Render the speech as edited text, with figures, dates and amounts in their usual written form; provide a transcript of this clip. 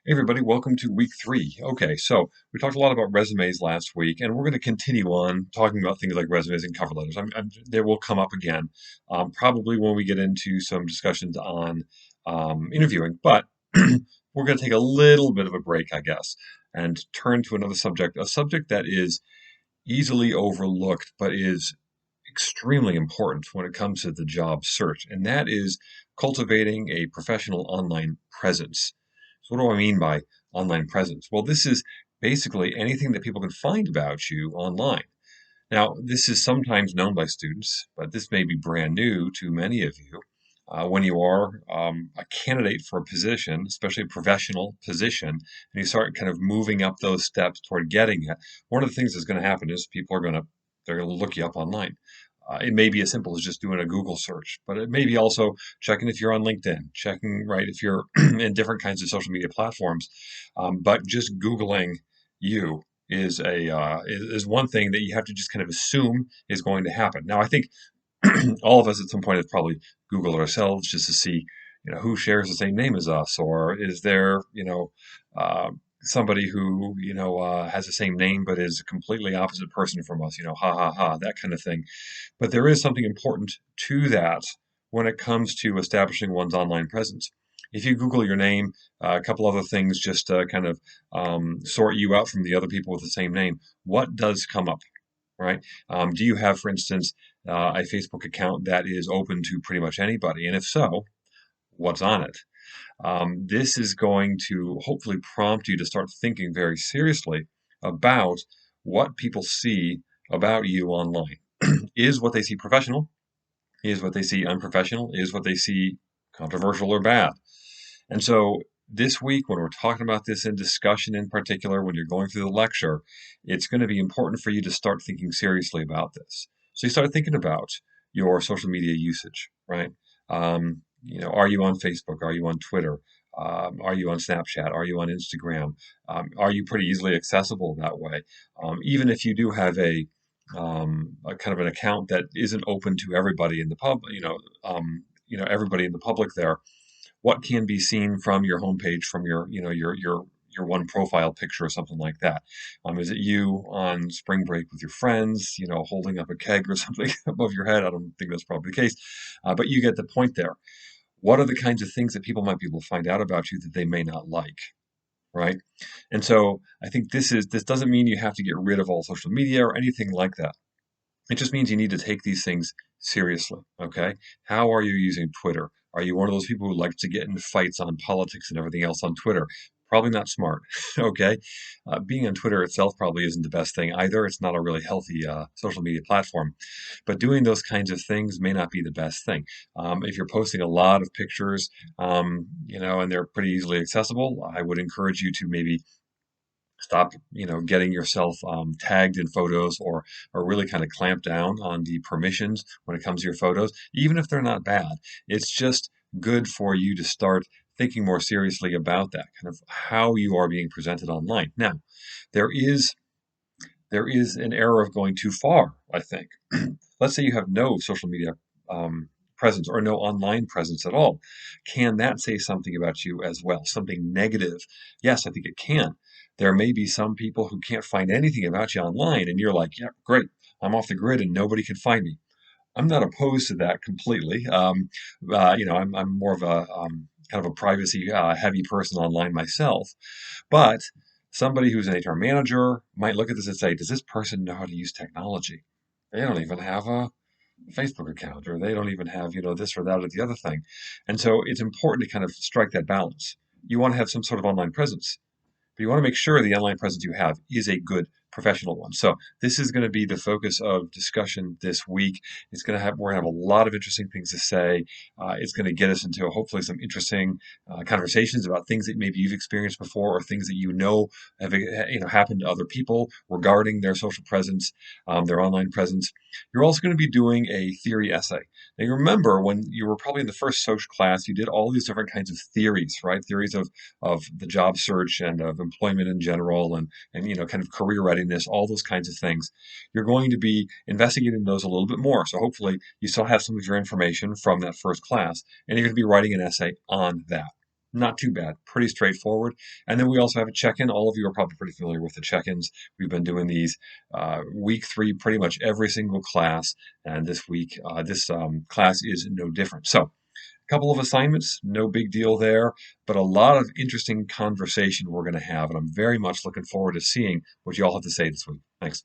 Hey everybody, welcome to week 3. Okay, so we talked a lot about resumes last week, and we're going to continue on talking about things like resumes and cover letters. They will come up again, probably when we get into some discussions on interviewing, but we're going to take a little bit of a break, I guess, and turn to another subject, a subject that is easily overlooked, but is extremely important when it comes to the job search, and that is cultivating a professional online presence. So, what do I mean by online presence? Well, this is basically anything that people can find about you online. Now, this is sometimes known by students, but this may be brand new to many of you. When you are a candidate for a position, especially a professional position, and you start kind of moving up those steps toward getting it, one of the things that's going to happen is people are going to they're going to look you up online. It may be as simple as just doing a Google search, but it may be also checking if you're on LinkedIn, checking right if you're in different kinds of social media platforms. But just Googling you is one thing that you have to just kind of assume is going to happen. Now, I think all of us at some point have probably Googled ourselves just to see, who shares the same name as us, or is there, somebody who, has the same name but is a completely opposite person from us, ha ha ha, that kind of thing. But there is something important to that when it comes to establishing one's online presence. If you Google your name, a couple other things just to kind of sort you out from the other people with the same name, what does come up, right? Do you have, for instance, a Facebook account that is open to pretty much anybody? And if so, what's on it? This is going to hopefully prompt you to start thinking very seriously about what people see about you online. Is what they see professional? Is what they see unprofessional? Is what they see controversial or bad? And so this week, when we're talking about this in discussion in particular, when you're going through the lecture, it's going to be important for you to start thinking seriously about this. So you start thinking about your social media usage, right? Are you on Facebook? Are you on Twitter? Are you on Snapchat? Are you on Instagram? Are you pretty easily accessible that way? Even if you do have a kind of an account that isn't open to everybody in the everybody in the public there, what can be seen from your homepage, from your one profile picture or something like that. Is it you on spring break with your friends, holding up a keg or something above your head? I don't think that's probably the case, but you get the point there. What are the kinds of things that people might be able to find out about you that they may not like? Right. And so I think this doesn't mean you have to get rid of all social media or anything like that. It just means you need to take these things seriously, okay? How are you using Twitter? Are you one of those people who like to get in fights on politics and everything else on Twitter? Probably not smart, okay? Being on Twitter itself probably isn't the best thing either. It's not a really healthy social media platform. But doing those kinds of things may not be the best thing. If you're posting a lot of pictures, and they're pretty easily accessible, I would encourage you to maybe stop getting yourself tagged in photos, or really kind of clamp down on the permissions when it comes to your photos, even if they're not bad. It's just good for you to start thinking more seriously about that kind of how you are being presented online. Now, there is an error of going too far, I think. Let's say you have no social media presence or no online presence at all. Can that say something about you as well? Something negative? Yes, I think it can. There may be some people who can't find anything about you online, and you're like, yeah, great, I'm off the grid and nobody can find me. I'm not opposed to that completely. I'm more of a kind of a privacy heavy person online myself, but somebody who's an HR manager might look at this and say, does this person know how to use technology? They don't even have a Facebook account, or they don't even have, this or that or the other thing. And so it's important to kind of strike that balance. You want to have some sort of online presence, but you want to make sure the online presence you have is a good professional one. So this is going to be the focus of discussion this week. We're going to have a lot of interesting things to say. It's going to get us into hopefully some interesting conversations about things that maybe you've experienced before, or things that have happened to other people regarding their social presence, their online presence. You're also going to be doing a theory essay. Now, you remember when you were probably in the first social class, you did all these different kinds of theories, right? Theories of the job search and of employment in general, and kind of career readiness, all those kinds of things. You're going to be investigating those a little bit more. So hopefully you still have some of your information from that first class, and you're going to be writing an essay on that. Not too bad, pretty straightforward. And then we also have a check-in. All of you are probably pretty familiar with the check-ins. We've been doing these week 3, pretty much every single class, and this week, this class is no different. So, a couple of assignments, no big deal there, but a lot of interesting conversation we're going to have, and I'm very much looking forward to seeing what you all have to say this week. Thanks.